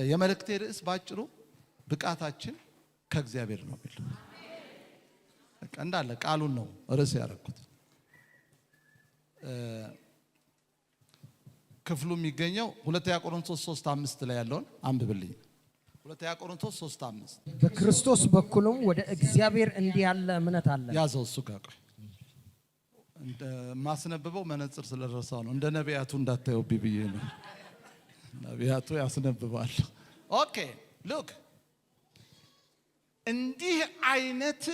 የመልእክቴ ርዕስ ባጭሩ ብቃታችን ከእግዚአብሔር ነው የሚለው። በቃ እንዳለ ቃሉን ነው ርዕስ ያደረኩት። ክፍሉ የሚገኘው ሁለተኛ ቆሮንቶስ 3:5 ላይ ያለውን አንብብልኝ። ሁለተኛ ቆሮንቶስ 3:5 በክርስቶስ በኩልም ወደ እግዚአብሔር እንዲህ ያለ እምነት አለ። ያዘው እሱ ጋር ቆይ። እንደ ማስነበበው መነጽር ስለረሳው ነው። እንደ ነቢያቱ እንዳታየው ቢብዬ ነው። ነቢያቱ ያስነብባል። ኦኬ ሉክ እንዲህ አይነት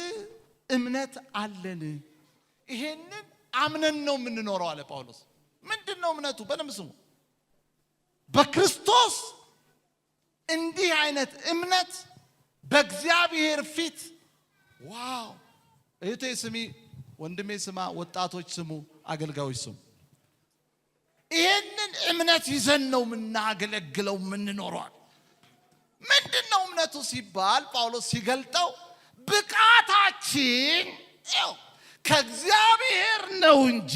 እምነት አለን። ይሄንን አምነን ነው የምንኖረው አለ ጳውሎስ። ምንድነው እምነቱ? በደንብ ስሙ። በክርስቶስ እንዲህ አይነት እምነት በእግዚአብሔር ፊት ዋው! እህቴ ስሚ፣ ወንድሜ ስማ፣ ወጣቶች ስሙ፣ አገልጋዮች ስሙ። ይሄንን እምነት ይዘን ነው የምናገለግለው የምንኖረው። ምንድነው እምነቱ ሲባል ጳውሎስ ሲገልጠው ብቃታችን ከእግዚአብሔር ነው እንጂ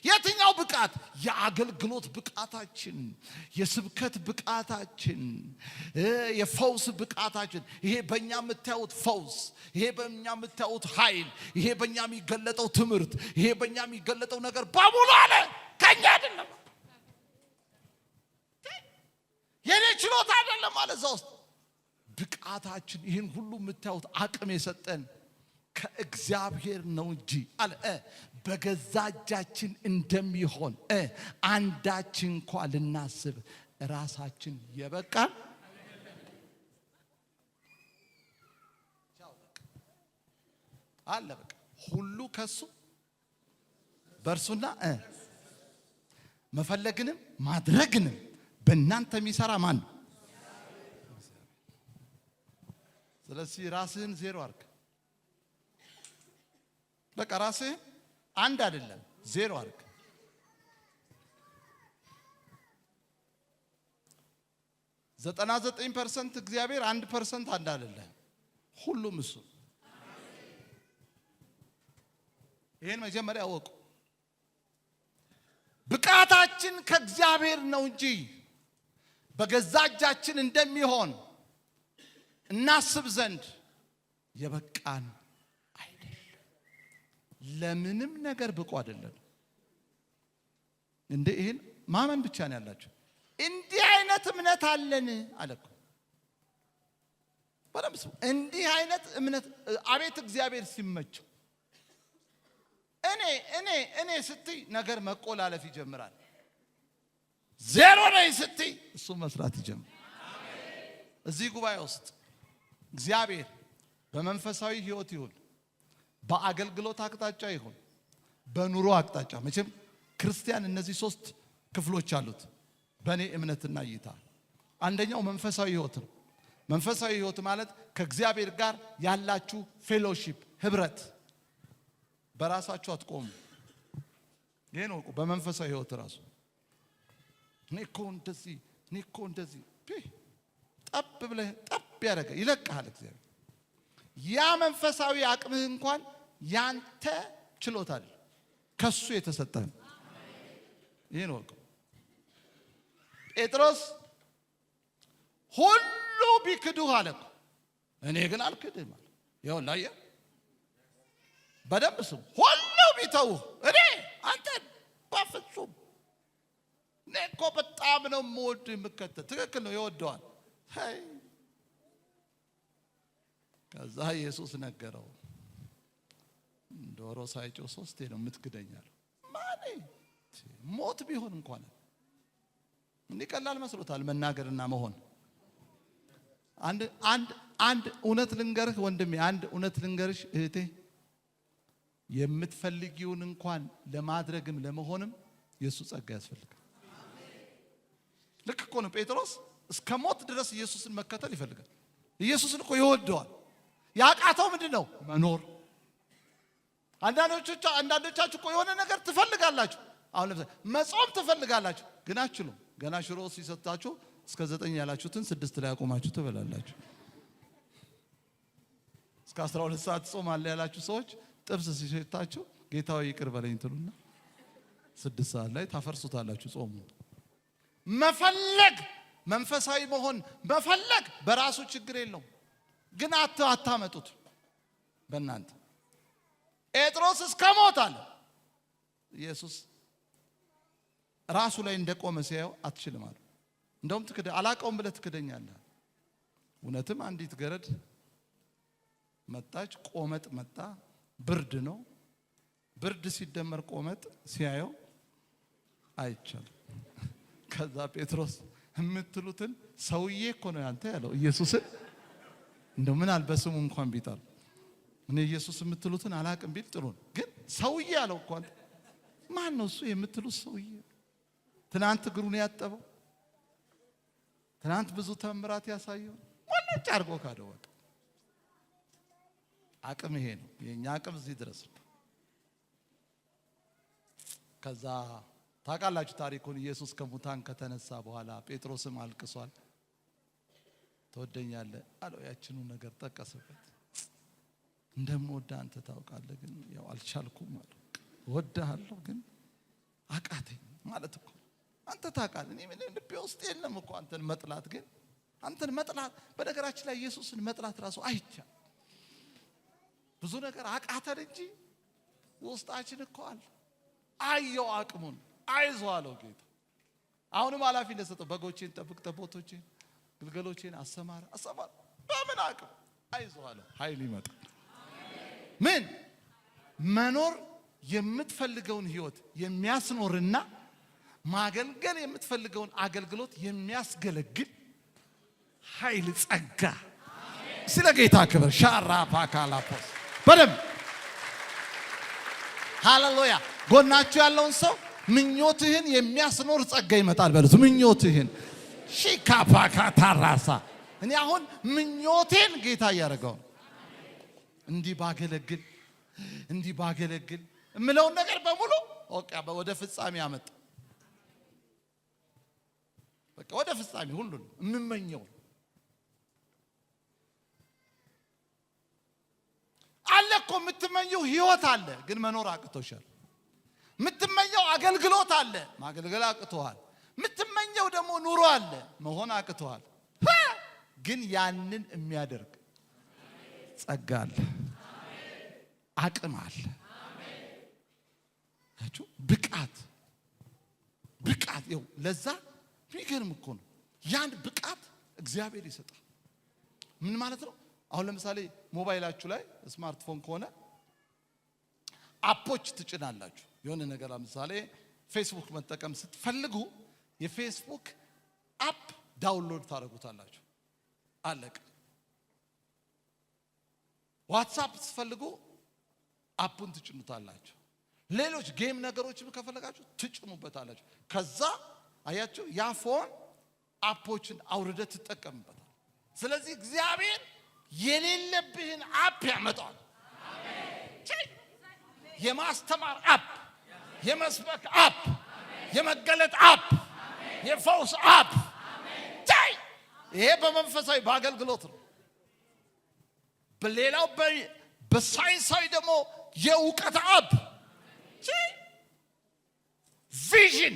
የትኛው ብቃት? የአገልግሎት ብቃታችን፣ የስብከት ብቃታችን፣ የፈውስ ብቃታችን፣ ይሄ በእኛ የምታዩት ፈውስ፣ ይሄ በእኛ የምታዩት ኃይል፣ ይሄ በእኛ የሚገለጠው ትምህርት፣ ይሄ በእኛ የሚገለጠው ነገር በሙሉ አለ ከኛ አይደለም። የኔ ችሎታ አይደለም ማለት እዛ ውስጥ ብቃታችን፣ ይህን ሁሉ የምታዩት አቅም የሰጠን ከእግዚአብሔር ነው እንጂ አለ። በገዛ እጃችን እንደሚሆን አንዳችን እንኳን ልናስብ ራሳችን የበቃን አለ። በቃ ሁሉ ከሱ በእርሱና መፈለግንም ማድረግንም በእናንተ የሚሰራ ማን ነው? ስለዚህ ራስህን ዜሮ አድርግ። በቃ ራስህን አንድ አይደለም ዜሮ አድርግ። 99% እግዚአብሔር 1% አንድ አይደለም። ሁሉም እሱ። ይሄን መጀመሪያ አወቁ። ብቃታችን ከእግዚአብሔር ነው እንጂ በገዛ እጃችን እንደሚሆን እናስብ ዘንድ የበቃን አይደለም። ለምንም ነገር ብቁ አይደለም። እንዴ ይሄን ማመን ብቻ ነው ያላችሁ። እንዲህ አይነት እምነት አለን አለኩ። በደምብ ስሙ። እንዲህ አይነት እምነት አቤት እግዚአብሔር ሲመቸው እኔ ስትይ ነገር መቆላለፍ ይጀምራል። ዜሮ ላይ ስትይ እሱ መስራት ይጀምራል። እዚህ ጉባኤ ውስጥ እግዚአብሔር በመንፈሳዊ ህይወት ይሁን፣ በአገልግሎት አቅጣጫ ይሁን፣ በኑሮ አቅጣጫ፣ መቼም ክርስቲያን እነዚህ 3 ክፍሎች አሉት በእኔ እምነትና እይታ። አንደኛው መንፈሳዊ ህይወት ነው። መንፈሳዊ ህይወት ማለት ከእግዚአብሔር ጋር ያላችሁ ፌሎሺፕ፣ ህብረት። በራሳችሁ አትቆሙ። ይሄ ነው በመንፈሳዊ ህይወት ራሱ እኔኮ እንደዚህ ጠብ ብለህ ጠብ ያደረገ ይለቅሃል እግዚአብሔር። ያ መንፈሳዊ አቅምህ እንኳን ያንተ ችሎታ አይደል፣ ከሱ የተሰጠህ። ይሄ ነው ጴጥሮስ ሁሉ ቢክዱህ አለ እኮ እኔ ግን አልክድም አለ። ይኸውልህ አየህ፣ በደንብ ስሙ። ሁሉ ቢተውህ አንተ በፍጹም እኔ እኮ በጣም ነው የምወድ የምከተል። ትክክል ነው፣ ይወደዋል። ከዛ ኢየሱስ ነገረው፣ ዶሮ ሳይጮህ 3 ነው የምትክደኛል። ማን ሞት ቢሆን እንኳን እንዲህ ቀላል መስሎታል መናገርና መሆን። አንድ እውነት ልንገርህ ወንድሜ፣ አንድ እውነት ልንገርሽ እህቴ፣ የምትፈልጊውን እንኳን ለማድረግም ለመሆንም የሱ ጸጋ ያስፈልጋል። ልክ እኮ ነው ጴጥሮስ እስከ ሞት ድረስ ኢየሱስን መከተል ይፈልጋል። ኢየሱስን እኮ ይወደዋል። ያቃተው ምንድነው? መኖር። አንዳንዶቻችሁ እኮ የሆነ ነገር ትፈልጋላችሁ። አሁን ለምሳሌ መጾም ትፈልጋላችሁ፣ ግን አትችሉም። ገና ሽሮ ሲሰጣችሁ እስከ 9 ያላችሁትን 6 ላይ አቆማችሁ ትበላላችሁ። እስከ 12 ሰዓት ጾማለሁ ያላችሁ ሰዎች ጥብስ ሲሸታችሁ ጌታው ይቅር በለኝ ትሉና 6 ሰዓት ላይ ታፈርሱታላችሁ ጾሙ። መፈለግ መንፈሳዊ መሆን መፈለግ በራሱ ችግር የለውም፣ ግን አታመጡት በእናንተ። ጴጥሮስ እስከ ሞት አለ ኢየሱስ ራሱ ላይ እንደቆመ ሲያየው አትችልም አለ። እንደውም አላቀውም ብለህ ትክደኛለህ። እውነትም አንዲት ገረድ መጣች፣ ቆመጥ መጣ። ብርድ ነው። ብርድ ሲደመር ቆመጥ ሲያየው አይቻልም። ከዛ ጴጥሮስ የምትሉትን ሰውዬ እኮ ነው ያንተ ያለው ኢየሱስን። እንደው ምን አልበስሙ እንኳን ቢጣል እኔ ኢየሱስ የምትሉትን አላቅም ቢል ጥሩ ነው፣ ግን ሰውዬ ያለው እኮ ማን ነው እሱ የምትሉት ሰውዬ? ትናንት እግሩን ያጠበው፣ ትናንት ብዙ ተአምራት ያሳየው ወላጭ አርጎ ካደው። በቃ አቅም ይሄ ነው የኛ አቅም እዚህ ድረስ ነው። ከዛ ታውቃላችሁ ታሪኩን። ኢየሱስ ከሙታን ከተነሳ በኋላ ጴጥሮስም አልቅሷል። ትወደኛለህ አለው። ያችኑ ነገር ጠቀሰበት። እንደምወድህ አንተ ታውቃለህ፣ ግን ያው አልቻልኩም አለው። እወድሃለሁ ግን አቃተኝ ማለት እኮ አንተ ታውቃለህ። እኔ ምን ልቤ ውስጥ የለም እኮ አንተን መጥላት። ግን አንተን መጥላት በነገራችን ላይ ኢየሱስን መጥላት ራሱ አይቻል። ብዙ ነገር አቃተን እንጂ ውስጣችን እኮ አለ። አየው አቅሙን አይዞህ አለው ጌታ። አሁንም ኃላፊነት ሰጠው። በጎቼን ጠብቅ፣ ጠቦቶቼን፣ ግልገሎቼን አሰማራ። በምን አቅም አይዞህ አለው። ኃይል ይመጣል። ምን መኖር የምትፈልገውን ህይወት የሚያስኖርና ማገልገል የምትፈልገውን አገልግሎት የሚያስገለግል ኃይል ጸጋ። ስለ ጌታ ክብር ሻራ ፓካላፖስ በደም ሃሌሉያ። ጎናችሁ ያለውን ሰው ምኞትህን የሚያስኖር ጸጋ ይመጣል በሉት። ምኞትህን ሺካፓካታራሳ እኔ አሁን ምኞቴን ጌታ እያደረገው እንዲህ ባገለግል እምለውን ነገር በሙሉ ወደ ፍጻሜ አመጣ። በቃ ወደ ፍጻሜ ሁሉን የምመኘው አለ እኮ። የምትመኘው ህይወት አለ፣ ግን መኖር አቅቶሻል። የምትመኘው አገልግሎት አለ፣ ማገልገል አቅቶሃል። የምትመኘው ደግሞ ኑሮ አለ፣ መሆን አቅቶሃል። ግን ያንን የሚያደርግ ጸጋ አለ፣ አቅም አለ። ብቃት ይኸው ለዛ የሚገርም እኮ ነው። ያን ብቃት እግዚአብሔር ይሰጣል። ምን ማለት ነው? አሁን ለምሳሌ ሞባይላችሁ ላይ ስማርትፎን ከሆነ አፖች ትጭናላችሁ። የሆነ ነገር ለምሳሌ ፌስቡክ መጠቀም ስትፈልጉ የፌስቡክ አፕ ዳውንሎድ ታደርጉታላችሁ። አለቀ። ዋትስአፕ ስትፈልጉ አፑን ትጭኑታላችሁ። ሌሎች ጌም ነገሮችም ከፈለጋችሁ ትጭኑበታላችሁ። ከዛ አያችሁ ያ ፎን አፖችን አውርደህ ትጠቀምበታል። ስለዚህ እግዚአብሔር የሌለብህን አፕ ያመጣል። የማስተማር አፕ፣ የመስበክ አፕ፣ የመገለጥ አፕ፣ የፈውስ አፕ። ይሄ በመንፈሳዊ በአገልግሎት ነው። በሌላው በሳይንሳዊ ደግሞ የእውቀት አፕ፣ ቪዥን፣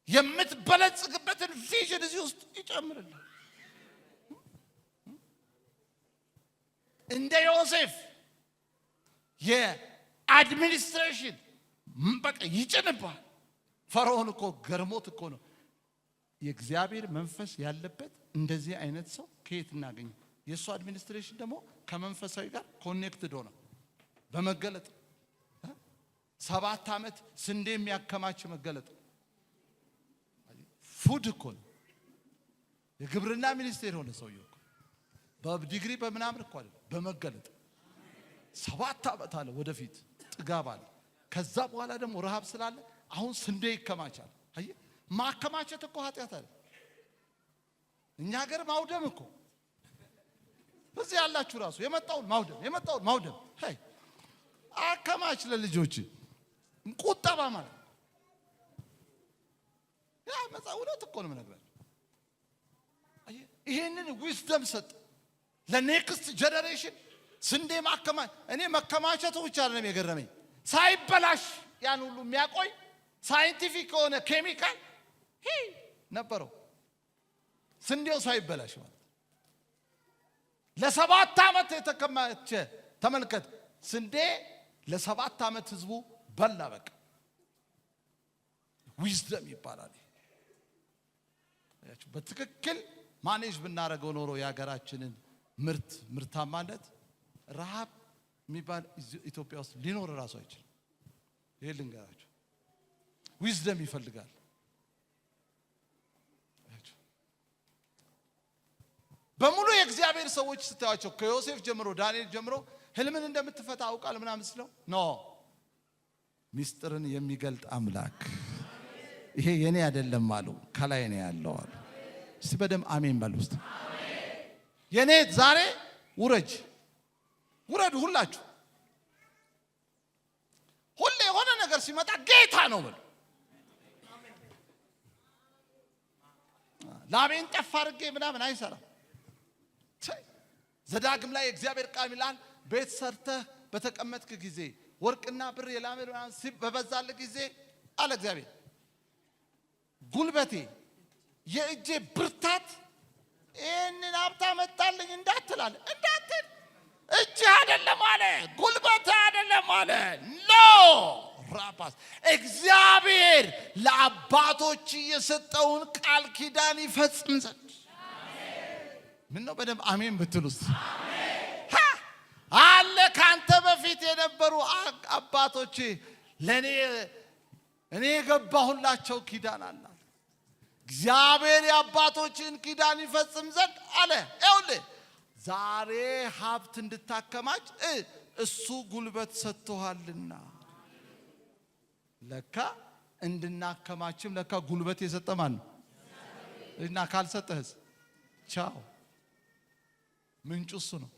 የምትበለጽግበትን ቪዥን እዚህ ውስጥ ይጨምርልህ። እንደ ዮሴፍ የአድሚኒስትሬሽን በቃ ይጭንባል። ፈርዖን እኮ ገርሞት እኮ ነው። የእግዚአብሔር መንፈስ ያለበት እንደዚህ አይነት ሰው ከየት እናገኝ? የእሱ አድሚኒስትሬሽን ደግሞ ከመንፈሳዊ ጋር ኮኔክትድ ሆነ በመገለጥ 7 ዓመት ስንዴ የሚያከማች መገለጥ። ፉድ እኮ ነው። የግብርና ሚኒስቴር ሆነ ሰውየው እኮ በዲግሪ በምናምን እኮ አይደለም፣ በመገለጥ 7 ዓመት አለ። ወደፊት ጥጋብ አለ። ከዛ በኋላ ደግሞ ረሃብ ስላለ አሁን ስንዴ ይከማቻል። አየህ፣ ማከማቸት እኮ ኃጢአት አለ። እኛ ሀገር ማውደም እኮ በዚህ ያላችሁ ራሱ የመጣውን ማውደም ሄይ አከማች ለልጆች ቁጠባ ማለት ያ መጽሐፍ እውነት እኮ ነው የምነግራችሁ። ይሄንን ዊዝደም ሰጥ ለኔክስት ጀነሬሽን ስንዴ እኔ መከማቸቱ ብቻ አይደለም የገረመኝ ሳይበላሽ ያን ሁሉ የሚያቆይ ሳይንቲፊክ የሆነ ኬሚካል ነበረው ስንዴው ሳይበላሽ ማለት ለ7 ዓመት የተከማቸ ተመልከት ስንዴ ለ7 ዓመት ህዝቡ በላ በቃ ዊዝደም ይባላል በትክክል ማኔጅ ብናረገው ኖሮ ያገራችንን ምርታማነት ረሃብ የሚባል ኢትዮጵያ ውስጥ ሊኖር ራሱ አይችልም ይሄ ልንገራችሁ ዊዝደም ይፈልጋል በሙሉ የእግዚአብሔር ሰዎች ስታያቸው ከዮሴፍ ጀምሮ ዳንኤል ጀምሮ ህልምን እንደምትፈታ አውቃል ምናምን ስለው ኖ ሚስጥርን የሚገልጥ አምላክ ይሄ የኔ አይደለም አሉ ከላይ ነው ያለው አሉ እስቲ በደም አሜን በሉ እስቲ የኔ ዛሬ ውረድ ሁላችሁ ሁሌ የሆነ ነገር ሲመጣ ጌታ ነው በሉ ላቤን ጠፍ አድርጌ ምናምን አይሰራም ዘዳግም ላይ እግዚአብሔር ቃል ይላል ቤት ሰርተህ በተቀመጥክ ጊዜ ወርቅና ብር የላመድ በበዛል ጊዜ አለ እግዚአብሔር ጉልበቴ የእጄ ብርታት ይህንን ሀብት አመጣልኝ እንዳትል እጅ አይደለም አለ ጉልበት አይደለም አለ ኖ ራፓስ እግዚአብሔር ለአባቶች የሰጠውን ቃል ኪዳን ይፈጽም ዘንድ ምን ነው በደም አሜን ብትሉስ አለ ካንተ በፊት የነበሩ አባቶች ለኔ እኔ የገባሁላቸው ኪዳን አለ እግዚአብሔር የአባቶችን ኪዳን ይፈጽም ዘንድ አለ ይኸውልህ ዛሬ ሀብት እንድታከማች እሱ ጉልበት ሰጥቶሃልና ለካ እንድናከማችም ለካ ጉልበት የሰጠ ማን ነው እና ካልሰጠህስ ቻው ምንጩ እሱ ነው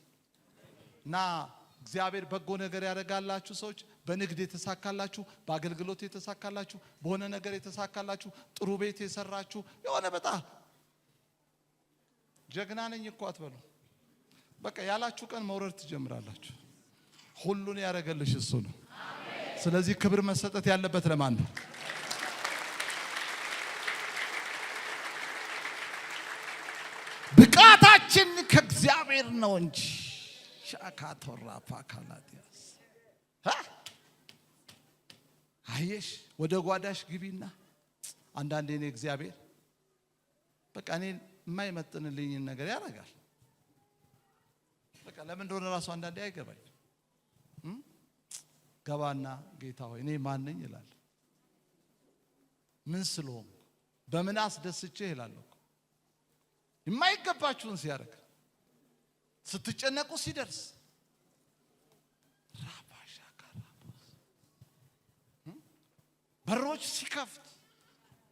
እና እግዚአብሔር በጎ ነገር ያደርጋላችሁ ሰዎች በንግድ የተሳካላችሁ በአገልግሎት የተሳካላችሁ በሆነ ነገር የተሳካላችሁ ጥሩ ቤት የሰራችሁ የሆነ በጣም ጀግና ነኝ እኮ አትበሉ በቃ ያላችሁ ቀን መውረድ ትጀምራላችሁ ሁሉን ያደረገልሽ እሱ ነው ስለዚህ ክብር መሰጠት ያለበት ለማን ነው ብቃታችን ከእግዚአብሔር ነው እንጂ ሻካቶራ ፓካላዲያስ አየሽ ወደ ጓዳሽ ግቢና አንዳንዴ እኔ እግዚአብሔር በቃ እኔ የማይመጥንልኝን ነገር ያደርጋል በቃ ለምን እንደሆነ ራሱ አንዳንዴ አይገባኝ ገባና ጌታ ሆይ እኔ ማን ነኝ ይላል ምን ስለሆንኩ በምን አስደስቼ ይላል የማይገባችሁን ሲያደርግ ስትጨነቁ ሲደርስ ራባሻ ካራቦስ በሮች ሲከፍት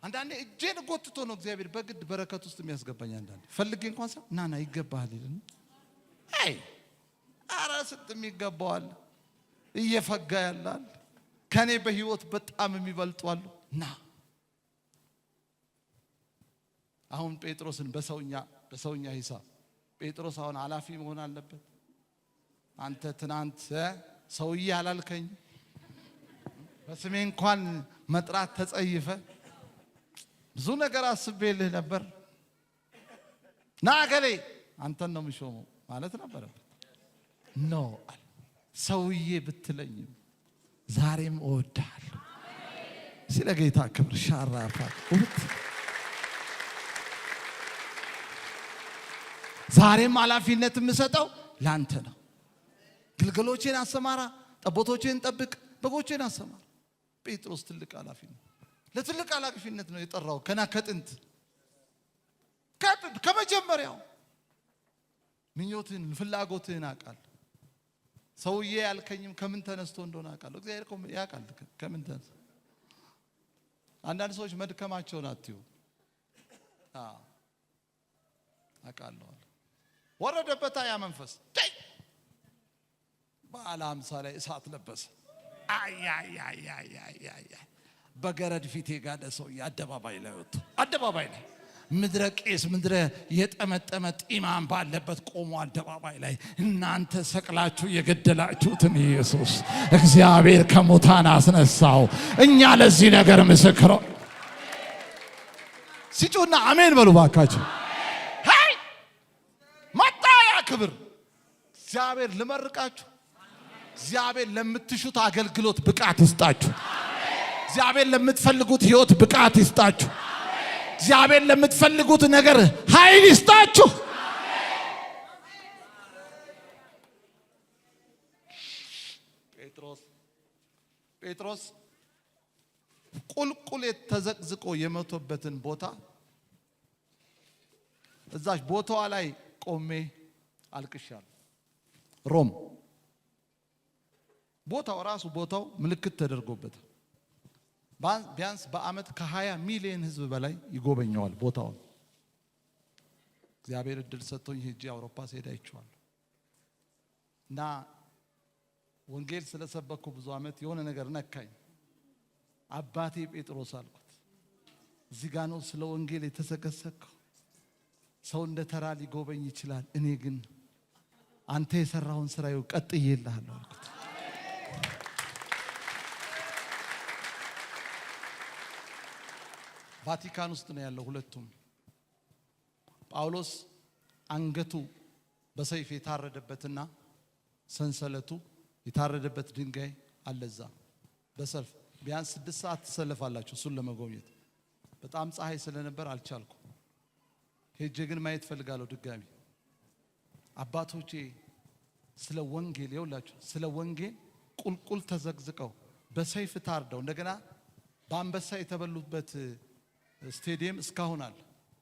አንዳንዴ እጄን ጎትቶ ነው እግዚአብሔር በግድ በረከት ውስጥ የሚያስገባኝ አንዳንዴ ፈልጌ እንኳን ሰው ናና ይገባሃል ይልና አይ አራስጥም ይገባዋል እየፈጋ ያላል ከኔ በህይወት በጣም የሚበልጧሉ ና አሁን ጴጥሮስን በሰውኛ ሂሳብ ጴጥሮስ አሁን ኃላፊ መሆን አለበት አንተ ትናንት ሰውዬ አላልከኝ በስሜ እንኳን መጥራት ተጸይፈ ብዙ ነገር አስቤልህ ነበር ና ገሌ አንተን ነው የምሾመው ማለት ነበረበት ኖ ሰውዬ ብትለኝም ዛሬም እወድሃለሁ ስለ ጌታ ክብር ሻራፋ ዛሬም ኃላፊነት የምሰጠው ላንተ ነው ግልገሎቼን አሰማራ ጠቦቶቼን ጠብቅ በጎቼን አሰማራ ጴጥሮስ ትልቅ ኃላፊነት ለትልቅ ኃላፊነት ነው የጠራው ከና ከጥንት ከመጀመሪያው ምኞትን ፍላጎትን አቃል ሰውዬ ያልከኝም ከምን ተነስቶ እንደሆነ አቃል እግዚአብሔር እኮ ያቃል ከምን ተነስቶ አንዳንድ ሰዎች መድከማቸውን አትዩ አቃለሁ ወረደበት ያ መንፈስ ባለ 50 ላይ እሳት ለበሰ አይ በገረድ ፊት የጋደ ሰው አደባባይ ላይ ወጥቶ አደባባይ ላይ ምድረ ቄስ ምድረ የጠመጠመ ጢማም ባለበት ቆሞ አደባባይ ላይ እናንተ ሰቅላችሁ የገደላችሁትን ኢየሱስ እግዚአብሔር ከሙታን አስነሳው። እኛ ለዚህ ነገር ምስክሮ ሲጮና አሜን በሉ ባካችሁ። ሃይ መጣ ያ ክብር። እግዚአብሔር ልመርቃችሁ። እግዚአብሔር ለምትሹት አገልግሎት ብቃት ይስጣችሁ። እግዚአብሔር ለምትፈልጉት ህይወት ብቃት ይስጣችሁ። እግዚአብሔር ለምትፈልጉት ነገር ኃይል ይስጣችሁ። ጴጥሮስ ቁልቁል ተዘቅዝቆ የመቶበትን ቦታ እዛች ቦታዋ ላይ ቆሜ አልቅሻለሁ። ሮም ቦታው ራሱ ቦታው ምልክት ተደርጎበታል። ቢያንስ በአመት ከ20 ሚሊዮን ህዝብ በላይ ይጎበኘዋል ቦታውን። እግዚአብሔር እድል ሰጥቶኝ ሄጄ አውሮፓ ስሄድ አይቼዋለሁ። እና ወንጌል ስለሰበኩ ብዙ አመት የሆነ ነገር ነካኝ። አባቴ ጴጥሮስ አልኩት፣ እዚህ ጋር ነው ስለ ወንጌል የተሰከሰከው። ሰው እንደ ተራ ሊጎበኝ ይችላል፣ እኔ ግን አንተ የሰራውን ስራ ቀጥዬልሃለሁ አልኩት። ቫቲካን ውስጥ ነው ያለው ሁለቱም። ጳውሎስ አንገቱ በሰይፍ የታረደበትና ሰንሰለቱ የታረደበት ድንጋይ አለዛ። በሰልፍ ቢያንስ 6 ሰዓት ተሰለፋላችሁ እሱን ለመጎብኘት። በጣም ፀሐይ ስለነበር አልቻልኩም። ሄጄ ግን ማየት ፈልጋለሁ ድጋሚ። አባቶቼ ስለ ወንጌል ይውላችሁ ስለ ወንጌል ቁልቁል ተዘግዝቀው በሰይፍ ታርደው እንደገና በአንበሳ የተበሉበት ስቴዲየም እስካሁን አለ።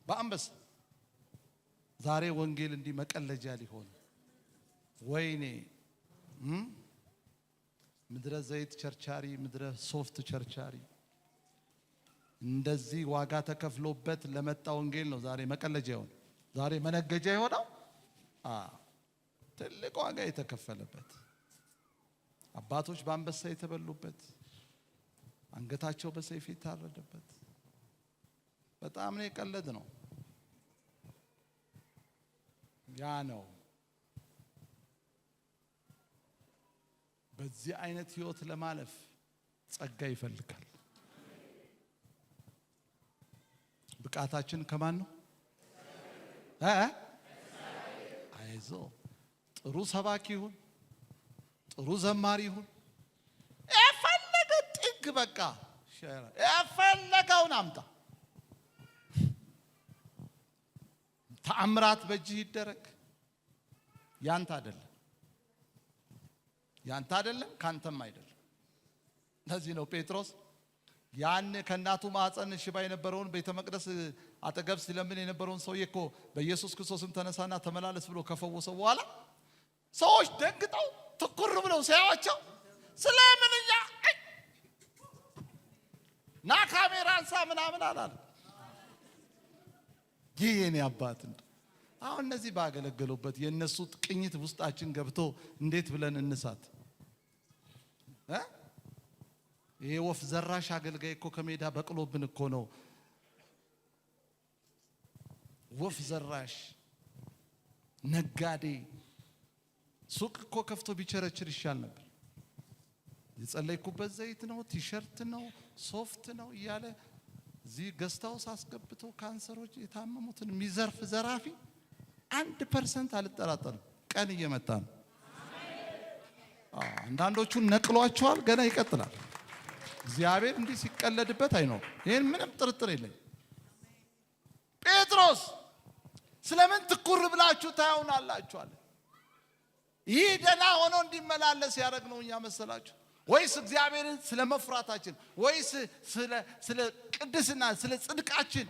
በአንበሳ ዛሬ ወንጌል እንዲህ መቀለጃ ሊሆን ወይኔ! ምድረ ዘይት ቸርቻሪ፣ ምድረ ሶፍት ቸርቻሪ እንደዚህ ዋጋ ተከፍሎበት ለመጣ ወንጌል ነው ዛሬ መቀለጃ ይሆን፣ ዛሬ መነገጃ ይሆናል። ትልቅ ዋጋ የተከፈለበት አባቶች በአንበሳ የተበሉበት አንገታቸው በሰይፍ የታረደበት በጣም ነው የቀለድ ነው። ያ ነው በዚህ አይነት ህይወት ለማለፍ ጸጋ ይፈልጋል። ብቃታችን ከማን ነው? አይዞ ጥሩ ሰባኪ ይሁን፣ ጥሩ ዘማሪ ይሁን፣ የፈለገ ጥግ በቃ የፈለገውን አምጣ፣ ተአምራት በእጅህ ይደረግ፣ ያንተ አይደለም፣ ያንተ አይደለም፣ ካንተም አይደለም። ለዚህ ነው ጴጥሮስ ያን ከእናቱ ማህፀን ሽባ የነበረውን ቤተ መቅደስ አጠገብ ሲለምን የነበረውን ሰውዬ እኮ በኢየሱስ ክርስቶስም ተነሳና ተመላለስ ብሎ ከፈወሰው በኋላ ሰዎች ደንግጠው ትኩር ብለው ሲያዩአቸው ስለምንኛ ና ካሜራ አንሳ ምናምን አላለ። የኔ አባት አሁን እነዚህ ባገለገሉበት የነሱ ቅኝት ውስጣችን ገብቶ እንዴት ብለን እንሳት? ይሄ ወፍ ዘራሽ አገልጋይ እኮ ከሜዳ በቅሎብን እኮ ነው። ወፍ ዘራሽ ነጋዴ ሱቅ እኮ ከፍቶ ቢቸረችር ይሻል ነበር። የጸለይኩበት ዘይት ነው፣ ቲሸርት ነው፣ ሶፍት ነው እያለ እዚህ ገስታው ሳስገብቶ ካንሰሮች የታመሙትን የሚዘርፍ ዘራፊ 1% አልጠራጠርም ቀን እየመጣ ነው። አንዳንዶቹን ነቅሏቸዋል፣ ገና ይቀጥላል። እግዚአብሔር እንዲህ ሲቀለድበት አይኖር። ይሄን ምንም ጥርጥር የለኝ። ጴጥሮስ ስለምን ትኩር ብላችሁ ታዩናላችሁ አለ። ይህ ደና ሆኖ እንዲመላለስ ያደረግ ነው እኛ መሰላችሁ? ወይስ እግዚአብሔርን ስለ መፍራታችን፣ ወይስ ስለ ቅድስና ስለ ጽድቃችን፣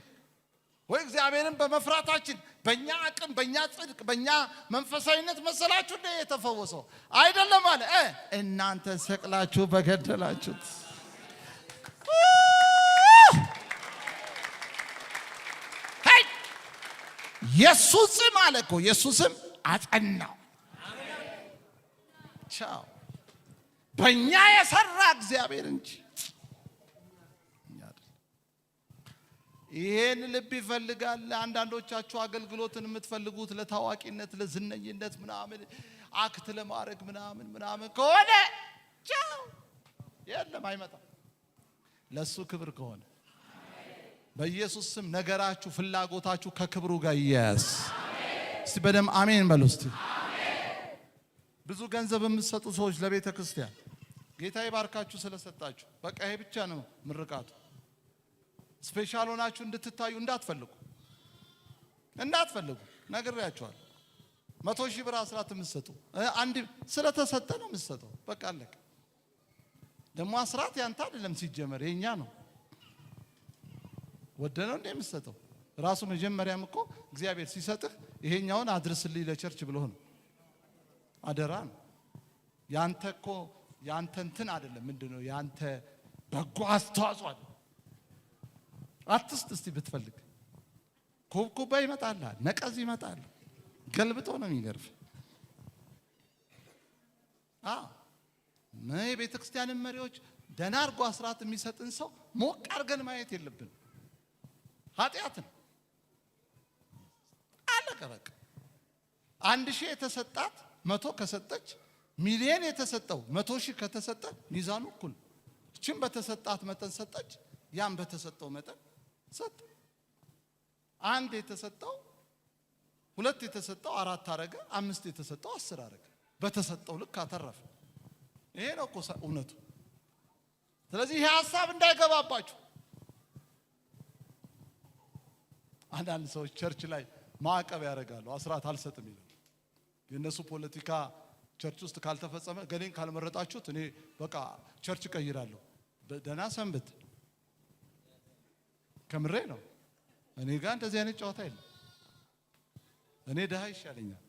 ወይ እግዚአብሔርን በመፍራታችን በእኛ አቅም በእኛ ጽድቅ በእኛ መንፈሳዊነት መሰላችሁ እንደ የተፈወሰው? አይደለም አለ። እናንተ ሰቅላችሁ በገደላችሁት ኢየሱስ ስም አለ እኮ ኢየሱስ ስም አጸናው። ቻው በእኛ የሰራ እግዚአብሔር እንጂ ይሄን ልብ ይፈልጋል። አንዳንዶቻችሁ አገልግሎትን የምትፈልጉት ለታዋቂነት ለዝነኝነት ምናምን አክት ለማድረግ ምናምን ከሆነ ቻው የለም አይመጣም። ለሱ ክብር ከሆነ በኢየሱስ ስም ነገራችሁ ፍላጎታችሁ ከክብሩ ጋር ይያዝ። እስቲ በደም አሜን በሉ። እስቲ ብዙ ገንዘብ የምትሰጡ ሰዎች ለቤተ ክርስቲያን ጌታ ይባርካችሁ ስለሰጣችሁ በቃ ይሄ ብቻ ነው ምርቃቱ። ስፔሻል ሆናችሁ እንድትታዩ እንዳትፈልጉ ነግሬያችኋለሁ። 100,000 ብር አስራት የምትሰጡ አንድ ስለተሰጠ ነው የምትሰጠው። በቃ አለቀ። ደግሞ አስራት ያንተ አይደለም ሲጀመር የኛ ነው። ወደነው እንደ የምትሰጠው ራሱ መጀመሪያም እኮ እግዚአብሔር ሲሰጥህ ይሄኛውን አድርስልኝ ለቸርች ብሎ ነው። አደራ ነው ያንተ እኮ ያንተ እንትን አይደለም። ምንድነው ያንተ በጎ አስተዋጽኦ አይደለም። አትስጥ እስቲ ብትፈልግ ኮብኮባ ይመጣል፣ ነቀዝ ይመጣል፣ ገልብጦ ነው የሚገርፍ። የቤተ ክርስቲያን መሪዎች ደህና አድርጎ አስራት የሚሰጥን ሰው ሞቅ አድርገን ማየት የለብን። ኃጢአት ነው። አለቀ በቃ። 1,000 የተሰጣት 100 ከሰጠች ሚሊዮን የተሰጠው 100,000 ከተሰጠ ሚዛኑ እኩል። እቺም በተሰጣት መጠን ሰጠች፣ ያም በተሰጠው መጠን ሰጠ። 1 የተሰጠው 2 የተሰጠው 4 አረገ፣ 5 የተሰጠው 10 አረገ። በተሰጠው ልክ አተረፈ። ይሄ ነው እኮ እውነቱ። ስለዚህ ይሄ ሐሳብ እንዳይገባባችሁ። አንዳንድ ሰዎች ቸርች ላይ ማዕቀብ ያደርጋሉ። አስራት አልሰጥም ይላል። የነሱ ፖለቲካ ቸርች ውስጥ ካልተፈጸመ ገሌን ካልመረጣችሁት እኔ በቃ ቸርች ቀይራለሁ። ደህና ሰንብት። ከምሬ ነው። እኔ ጋር እንደዚህ አይነት ጨዋታ የለም። እኔ ደሃ ይሻለኛል።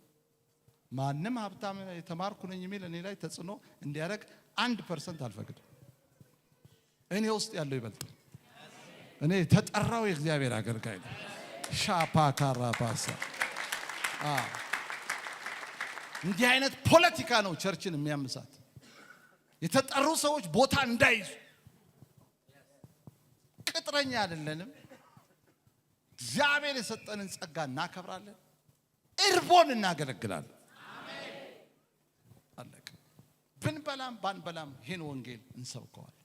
ማንም ሀብታም የተማርኩ ነኝ የሚል እኔ ላይ ተጽዕኖ እንዲያደርግ 1% አልፈቅድም። እኔ ውስጥ ያለው ይበልጣል። እኔ ተጠራው የእግዚአብሔር አገልጋይ ነው። ሻፓ ካራፓሳ እንዲህ አይነት ፖለቲካ ነው ቸርችን የሚያምሳት። የተጠሩ ሰዎች ቦታ እንዳይዙ። ቅጥረኛ አይደለንም። እግዚአብሔር የሰጠንን ጸጋ እናከብራለን። እርቦን እናገለግላለን። አለቀ። ብንበላም ባንበላም ይህን ወንጌል እንሰብከዋል።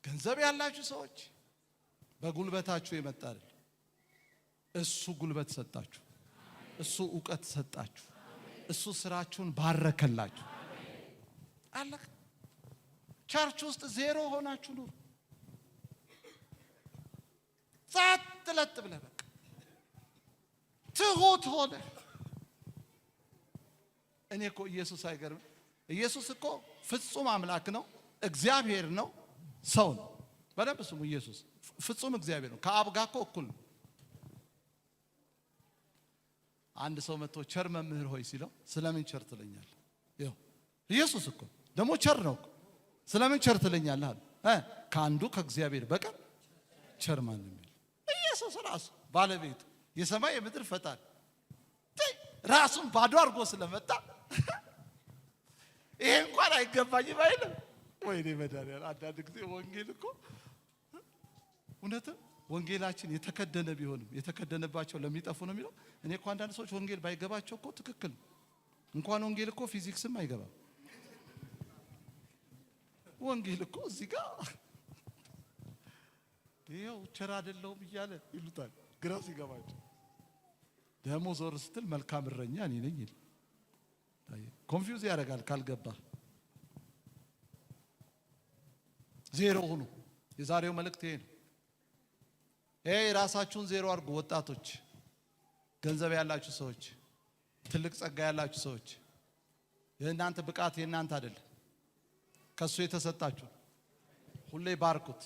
ገንዘብ ያላችሁ ሰዎች በጉልበታችሁ የመጣ አይደል። እሱ ጉልበት ሰጣችሁ፣ እሱ ዕውቀት ሰጣችሁ፣ እሱ ስራችሁን ባረከላችሁ። አለቀ። ቸርች ውስጥ ዜሮ ሆናችሁ ኑሩ። ጸጥ ለጥ ብለህ በቃ ትሁት ሆነ። እኔ እኮ ኢየሱስ አይገርም? ኢየሱስ እኮ ፍጹም አምላክ ነው፣ እግዚአብሔር ነው፣ ሰው ነው። በደንብ ስሙ። ኢየሱስ ፍጹም እግዚአብሔር ነው፣ ከአብ ጋር እኮ እኩል ነው። አንድ ሰው መጥቶ ቸር መምህር ሆይ ሲለው ስለምን ቸር ትለኛለህ? ይኸው ኢየሱስ እኮ ደግሞ ቸር ነው እኮ። ስለምን ቸር ትለኛለህ አለ። ከአንዱ ከእግዚአብሔር በቀር ቸር ማንም የለም። ኢየሱስ ራሱ ባለቤቱ የሰማይ የምድር ፈጣሪ ራሱን ባዶ አድርጎ ስለመጣ ይሄ እንኳን አይገባኝም አይልም። ወይኔ መድኃኒዓለም። አንዳንድ ጊዜ ወንጌል እኮ እውነትም ወንጌላችን የተከደነ ቢሆንም የተከደነባቸው ለሚጠፉ ነው የሚለው። እኔ እኮ አንዳንድ ሰዎች ወንጌል ባይገባቸው እኮ ትክክል እንኳን ወንጌል እኮ ፊዚክስም አይገባም። ወንጌል እኮ እዚህ ጋር ይኸው ቸር አይደለሁም እያለ ይሉታል ግራ ሲገባቸው። ደግሞ ዞር ስትል መልካም እረኛ እኔ ነኝ ይል። ኮንፊውዝ ያደርጋል ካልገባ። ዜሮ ሁኑ። የዛሬው መልእክት ይሄ ነው። ራሳችሁን ዜሮ አድርጉ። ወጣቶች፣ ገንዘብ ያላችሁ ሰዎች፣ ትልቅ ጸጋ ያላችሁ ሰዎች፣ የእናንተ ብቃት የእናንተ አይደለም፣ ከሱ የተሰጣችሁ። ሁሌ ባርኩት።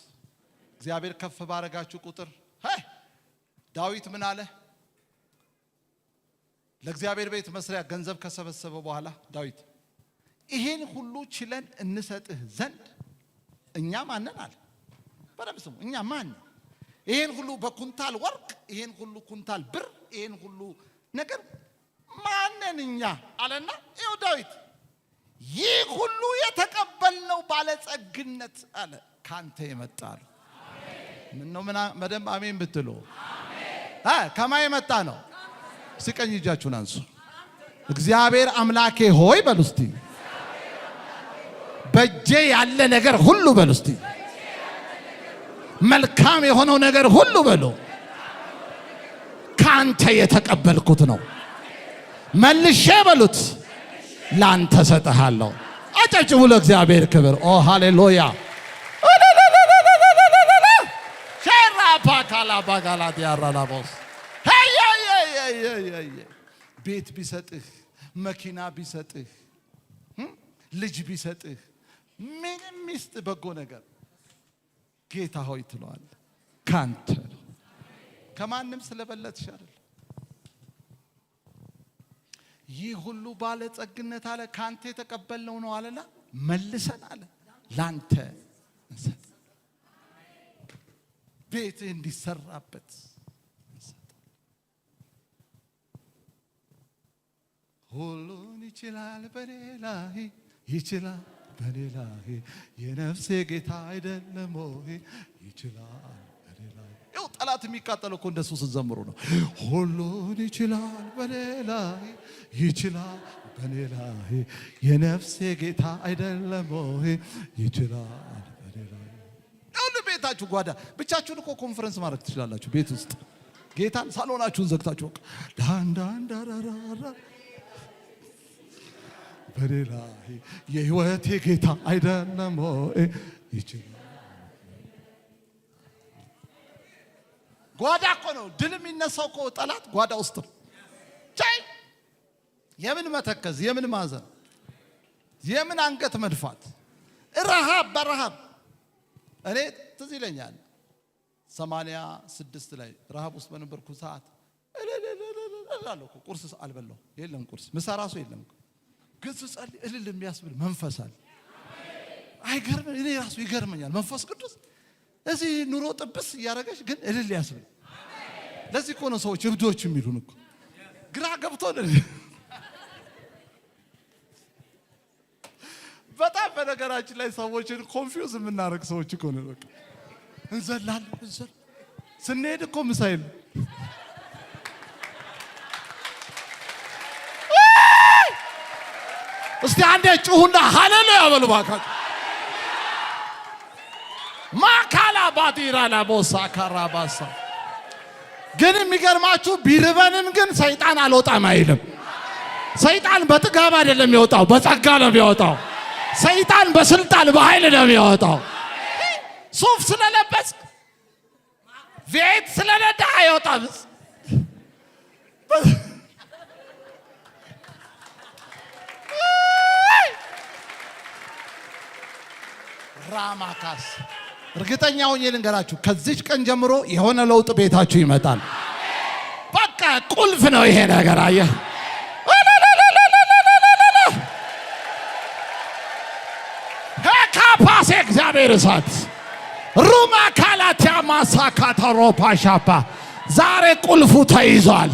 እግዚአብሔር ከፍ ባረጋችሁ ቁጥር ዳዊት ምን አለ? ለእግዚአብሔር ቤት መስሪያ ገንዘብ ከሰበሰበ በኋላ ዳዊት ይሄን ሁሉ ችለን እንሰጥህ ዘንድ እኛ ማንን አለ? በደምብ ስሙ። እኛ ማን? ይሄን ሁሉ በኩንታል ወርቅ፣ ይሄን ሁሉ ኩንታል ብር፣ ይሄን ሁሉ ነገር ማንን እኛ አለና፣ ይኸው ዳዊት ይህ ሁሉ የተቀበልነው ባለጸግነት አለ ካንተ የመጣ ነው። ምን ነው መደም አሜን ብትሉ ከማን የመጣ ነው? እስኪ እጃችሁን አንሱ። እግዚአብሔር አምላኬ ሆይ በሉ እስቲ። በእጄ ያለ ነገር ሁሉ በሉ እስቲ። መልካም የሆነው ነገር ሁሉ በሉ ካንተ የተቀበልኩት ነው። መልሼ በሉት ላንተ ሰጥሃለሁ። አጨብጭቡ ለእግዚአብሔር ክብር። ኦ ሃሌሉያ። ሸራፓ ካላባጋላት ያራላቦስ ቤት ቢሰጥህ፣ መኪና ቢሰጥህ፣ ልጅ ቢሰጥህ፣ ምንም ሚስት በጎ ነገር ጌታ ሆይ ትለዋለህ ካንተ ነው። ከማንም ስለበለጥሽ አይደል። ይህ ሁሉ ባለጸግነት አለ ካንተ የተቀበልነው ነው አለና መልሰን አለ ላንተ እንሰጥ። ቤት እንዲሰራበት እንሰጥ። ሁሉን ይችላል በኔ ላይ ይችላል በኔ ላይ የነፍሴ ጌታ አይደለም ወይ ይችላል በኔ ላይ። ይኸው ጠላት የሚቃጠለው እኮ እንደሱ ስትዘምሩ ነው። ሁሉን ይችላል በኔ ላይ ይችላል በኔ ላይ የነፍሴ ጌታ አይደለም ወይ ይችላል በኔ ላይ። ሁሉ ቤታችሁ ጓዳ ብቻችሁን እኮ ኮንፈረንስ ማድረግ ትችላላችሁ። ቤት ውስጥ ጌታን ሳሎናችሁን ዘግታችሁ ዳንዳንዳራራ በኔ ላይ የህይወቴ ጌታ አይደለም ወይ ይችላል። ጓዳ እኮ ነው ድል የሚነሳው እኮ ጠላት ጓዳ ውስጥ ነው። ቻይ የምን መተከዝ፣ የምን ማዘን፣ የምን አንገት መድፋት፣ ረሃብ በረሃብ። እኔ ትዝ ይለኛል 86 ላይ ረሃብ ውስጥ በነበርኩ ሰዓት እላለሁ እኮ ቁርስ አልበላሁ። የለም ቁርስ ምሳ ራሱ የለም። ግን ስጸልይ እልል የሚያስብል መንፈስ አለ። አይገርም? እኔ ራሱ ይገርመኛል። መንፈስ ቅዱስ እዚህ ኑሮ ጥብስ እያደረገች ግን እልል ያስብል። ለዚህ እኮ ነው ሰዎች እብዶች የሚሉን እኮ ግራ ገብቶን። በጣም በነገራችን ላይ ሰዎችን ኮንፊውዝ የምናደርግ ሰዎች እኮ ነው። በቃ እንዘላለን ስንሄድ እኮ ምሳ የለም። እስቲ አንዴ ጩሁና ሃሌሉያ በሉ ባካችሁ። ማካላ ባዲራ ላቦሳ ካራባሳ። ግን የሚገርማችሁ ቢርበንም ግን ሰይጣን አልወጣም አይልም። ሰይጣን በጥጋብ አይደለም የሚወጣው፣ በጸጋ ነው የሚወጣው። ሰይጣን በስልጣን በኃይል ነው የሚወጣው። ሱፍ ስለለበስ ቤት ስለነዳ አይወጣም። ራማካስ እርግጠኛ ሆኜ ልንገራችሁ ከዚች ቀን ጀምሮ የሆነ ለውጥ ቤታችሁ ይመጣል። በቃ ቁልፍ ነው ይሄ ነገር። አየህ ካፓስ እግዚአብሔር እሳት ሩማ ካላታ ማሳካታ ሮፓሻፓ ዛሬ ቁልፉ ተይዟል።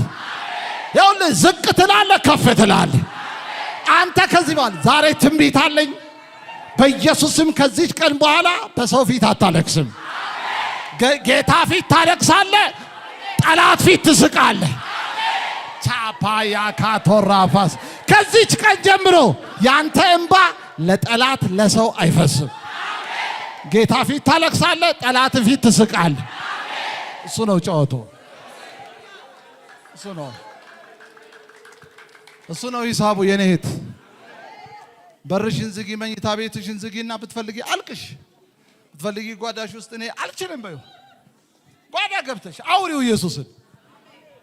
ይኸውልህ ዝቅ ትላለህ፣ ከፍ ትላለህ። አንተ ከዚህ በኋላ ዛሬ ትንቢት አለኝ በኢየሱስም ከዚህ ቀን በኋላ በሰው ፊት አታለቅስም። ጌታ ፊት ታለቅሳለህ፣ ጠላት ፊት ትስቃለህ። ቻፓያ ካቶራፋስ ከዚህ ቀን ጀምሮ ያንተ እንባ ለጠላት ለሰው አይፈስም። ጌታ ፊት ታለቅሳለህ፣ ጠላት ፊት ትስቃለህ። እሱ ነው ጨዋታው። እሱ ነው ሂሳቡ። የኔ እህት በርሽን ዝጊ፣ መኝታ ቤትሽን ዝጊና ብትፈልጊ አልቅሽ፣ ብትፈልጊ ጓዳሽ ውስጥ እኔ አልችልም በይው። ጓዳ ገብተሽ አውሪው ኢየሱስን።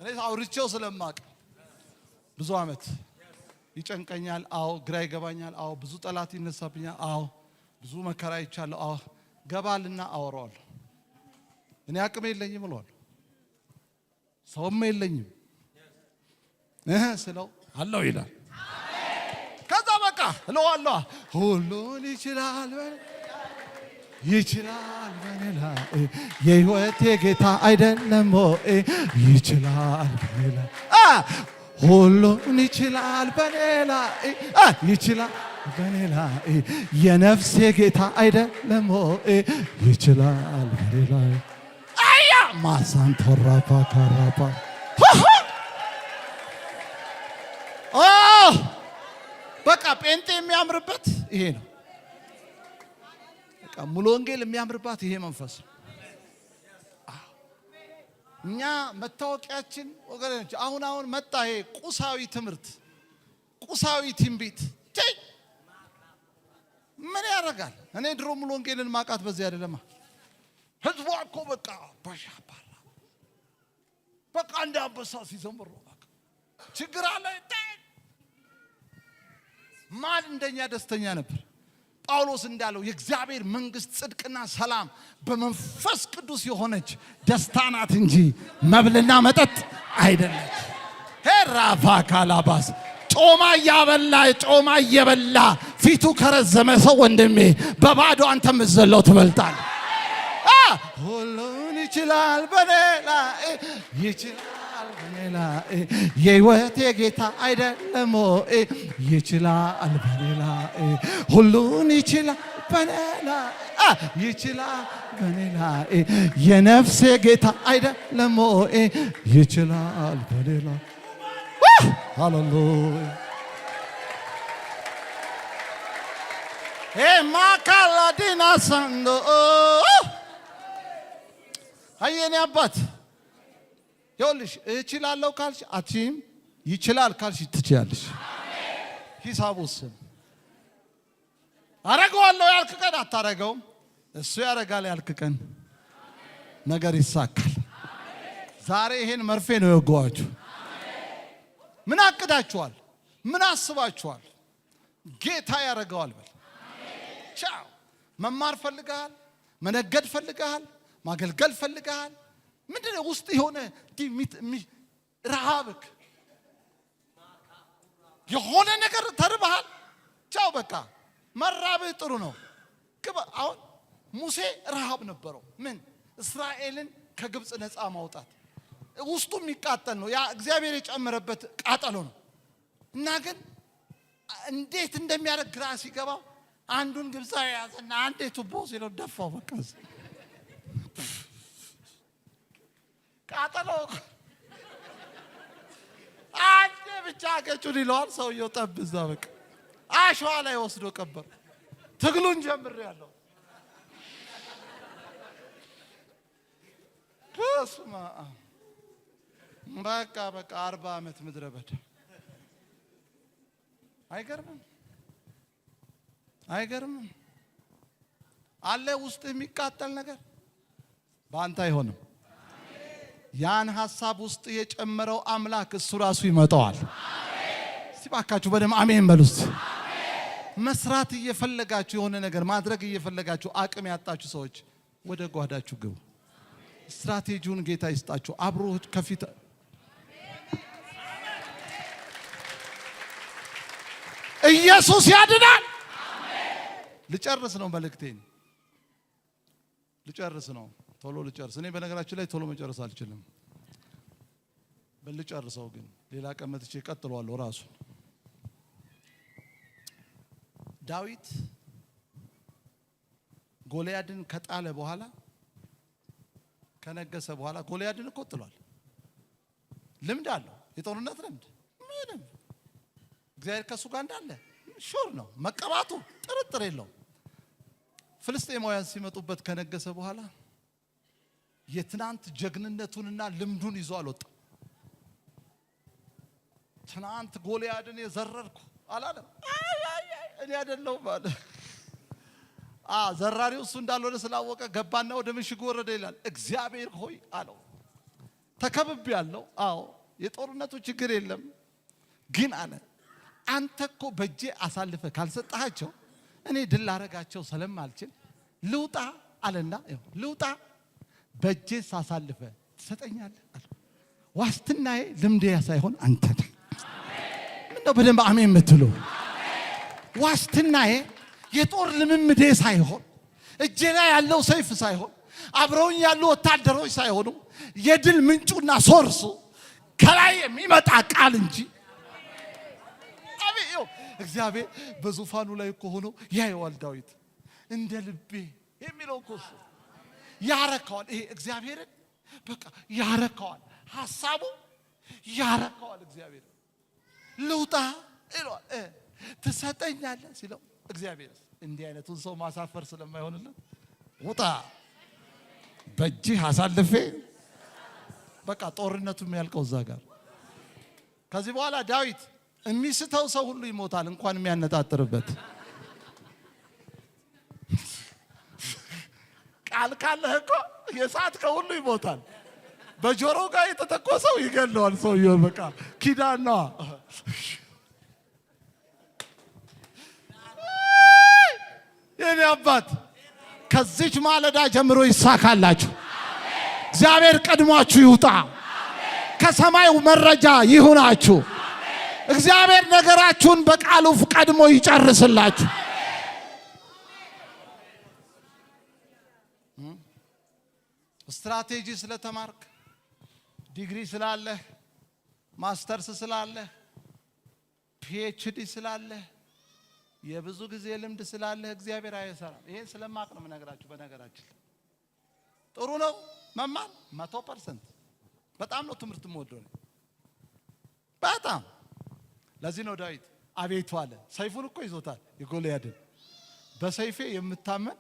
እኔ አውርቼው ስለማቅ ብዙ ዓመት ይጨንቀኛል። አዎ ግራ ይገባኛል። አዎ ብዙ ጠላት ይነሳብኛል። አዎ ብዙ መከራ ይቻለሁ። አዎ ገባልና አወራዋለሁ። እኔ አቅም የለኝም እለዋለሁ። ሰውም የለኝም ስለው አለው ይላል። ከዛ በቃ እለዋለሁ ሁሉን ይችላል ይችላል በኔ ላይ የህይወቴ ጌታ አይደለም ወይ ይችላል በኔ ላይ ሁሉን ይችላል በኔ ላይ ይችላል በኔ ላይ የነፍሴ ጌታ አይደለም ወይ ይችላል በኔ ላይ አያ ማሳንቶራፓ ካራፓ በቃ ጴንጤ የሚያምርበት ይሄ ነው። በቃ ሙሉ ወንጌል የሚያምርባት ይሄ መንፈስ ነው። እኛ መታወቂያችን ወገኖች አሁን መጣ ይሄ ቁሳዊ ትምህርት፣ ቁሳዊ ትንቢት ምን ያደርጋል? እኔ ድሮ ሙሉ ወንጌልን ማቃት በዚህ አይደለም። ህዝቡ እኮ በቃ ባሻባራ በቃ እንደ አንበሳ ሲዘምሩ በቃ ችግር አለ። ማን እንደኛ ደስተኛ ነበር? ጳውሎስ እንዳለው የእግዚአብሔር መንግስት ጽድቅና ሰላም በመንፈስ ቅዱስ የሆነች ደስታ ናት እንጂ መብልና መጠጥ አይደለች። ሄራፋ ካላባስ ጮማ እየበላ ፊቱ ከረዘመ ሰው ወንድሜ በባዶ አንተ ምዘለው ትበልጣለህ። ሁሉን ይችላል በኔ ላይ ይችላል በኔ ላይ የህይወቴ ጌታ አይደለም ወይ ይችላል በኔ ላይ ሁሉን ይችላል በኔ ላይ ይችላል በኔ ላይ የነፍሴ ጌታ አይደለም ወይ ይችላል በኔ ላይ ሃሌሉያ ማካላዲና ሳንዶ አየኔ አባት ይኸውልሽ እችላለሁ ካልሽ አትችይም፣ ይችላል ካልሽ ትችያለሽ። ሂሳቡስ አረጋለሁ ያልክ ቀን አታረገውም፣ እሱ ያረጋል ያልክ ቀን ነገር ይሳካል። ዛሬ ይሄን መርፌ ነው የወጋኋችሁ። ምን አቅዳችኋል? ምን አስባችኋል? ጌታ ያረጋዋል በል። ቻው። መማር ፈልገሃል? መነገድ ፈልገሃል? ማገልገል ፈልገሃል? ምንድነው ውስጥ የሆነ ረሃብክ የሆነ ነገር ተርበሃል? ቻው በቃ መራብህ ጥሩ ነው። አሁን ሙሴ ረሃብ ነበረው። ምን እስራኤልን ከግብፅ ነፃ ማውጣት ውስጡ የሚቃጠል ነው። ያ እግዚአብሔር የጨመረበት ቃጠሎ ነው። እና ግን እንዴት እንደሚያደርግ ግራ ሲገባው አንዱን ግብፃዊ ያዘና አንዴ ቱቦ ሲለው ደፋው። በቃ ቃጠሎ አንዴ ብቻ ገጩን ይለዋል ሰውየው። ጠብዛ በቃ አሸዋ ላይ ወስዶ ቀበር። ትግሉን ጀምሬያለሁ። ከስማ በቃ 40 ዓመት ምድረ በዳ። አይገርምም? አይገርምም? አለ ውስጥ የሚቃጠል ነገር በአንተ አይሆንም። ያን ሐሳብ ውስጥ የጨመረው አምላክ እሱ ራሱ ይመጣዋል። እስቲ ባካችሁ በደም አሜን በሉት። መስራት እየፈለጋችሁ የሆነ ነገር ማድረግ እየፈለጋችሁ አቅም ያጣችሁ ሰዎች ወደ ጓዳችሁ ግቡ። ስትራቴጂውን ጌታ ይስጣችሁ። አብሮ ከፊት ኢየሱስ ያድናል። ልጨርስ ነው መልእክቴን፣ ልጨርስ ነው። ቶሎ ልጨርስ። እኔ በነገራችን ላይ ቶሎ መጨረስ አልችልም። በልጨርሰው ግን ሌላ ቀን መጥቼ ቀጥሏለሁ። ራሱ ዳዊት ጎልያድን ከጣለ በኋላ ከነገሰ በኋላ ጎልያድን እኮ ጥሏል። ልምድ አለው፣ የጦርነት ልምድ ምንም። እግዚአብሔር ከሱ ጋር እንዳለ ሹር ነው። መቀባቱ ጥርጥር የለውም። ፍልስጤማውያን ሲመጡበት ከነገሰ በኋላ የትናንት ጀግንነቱንና ልምዱን ይዞ አልወጣም። ትናንት ጎልያድን የዘረርኩ አላለም። እኔ አይደለሁም አለ። ዘራሪው እሱ እንዳልሆነ ስላወቀ ገባና ወደ ምሽጉ ወረደ ይላል። እግዚአብሔር ሆይ አለው፣ ተከብቤያለሁ። አዎ የጦርነቱ ችግር የለም ግን አለ አንተ እኮ በእጄ አሳልፈ ካልሰጣቸው እኔ ድል ላረጋቸው ስለማልችል ልውጣ አለና ልውጣ በእጄ ሳሳልፈ ትሰጠኛለህ አለ። ዋስትናዬ ልምዴ ሳይሆን አንተ ነህ። ምነው በደንብ አሜን የምትሉ? ዋስትናዬ የጦር ልምምዴ ሳይሆን እጄ ላይ ያለው ሰይፍ ሳይሆን አብረውኝ ያሉ ወታደሮች ሳይሆኑ የድል ምንጩና ሶርሱ ከላይ የሚመጣ ቃል እንጂ ይኸው እግዚአብሔር በዙፋኑ ላይ እኮ ሆኖ ያየዋል ዳዊት እንደ ልቤ የሚለው እኮ እሱ ያረካዋል። ይሄ እግዚአብሔርን በቃ ያረካዋል፣ ሐሳቡ ያረካዋል። እግዚአብሔር ልውጣ ይለዋል፣ ትሰጠኛለህ ሲለው እግዚአብሔር እንዲህ አይነቱን ሰው ማሳፈር ስለማይሆንለት ውጣ በእጅህ አሳልፌ በቃ ጦርነቱ የሚያልቀው እዛ ጋር። ከዚህ በኋላ ዳዊት የሚስተው ሰው ሁሉ ይሞታል እንኳን የሚያነጣጥርበት ቃል ካለህ እኮ የሳትከው ሁሉ ይሞታል። በጆሮ ጋር የተተኮሰው ይገለዋል ሰውየው። በቃ ኪዳን ነው። የኔ አባት ከዚች ማለዳ ጀምሮ ይሳካላችሁ። እግዚአብሔር ቀድሟችሁ ይውጣ። ከሰማዩ መረጃ ይሁናችሁ። እግዚአብሔር ነገራችሁን በቃሉ ቀድሞ ይጨርስላችሁ። ስትራቴጂ ስለተማርክ፣ ዲግሪ ስላለህ፣ ማስተርስ ስላለህ፣ ፒኤችዲ ስላለህ፣ የብዙ ጊዜ ልምድ ስላለህ እግዚአብሔር አይሰራም። ይሄን ስለማቅ ነው የምነግራችሁ። በነገራችን ጥሩ ነው መማር 100%። በጣም ነው ትምህርት የምወደው ነው በጣም። ለዚህ ነው ዳዊት አቤቱ አለ። ሰይፉን እኮ ይዞታል የጎልያድን። በሰይፌ የምታመን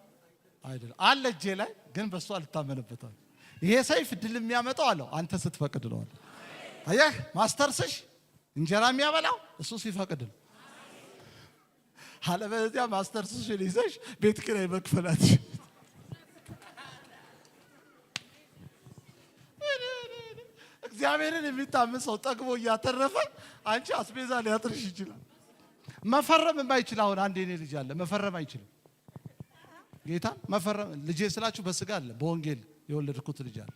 አይደለም አለ እጄ ላይ ግን በሱ አልታመንበታል። ይሄ ሰይፍ ድል የሚያመጣው አለው አንተ ስትፈቅድ ነው አለ። አየህ ማስተርስሽ እንጀራ የሚያበላው እሱ ሲፈቅድ ነው። አለበለዚያ ማስተርስሽን ይዘሽ ቤት ኪራይ መክፈላት እግዚአብሔርን የሚታመን ሰው ጠግቦ እያተረፈ አንቺ አስቤዛ ሊያጥርሽ ይችላል። መፈረም የማይችል አሁን አንድ የኔ ልጅ አለ መፈረም አይችልም። ጌታ መፈረም ልጄ ስላችሁ በስጋ አለ በወንጌል የወለድኩት ልጅ አለ።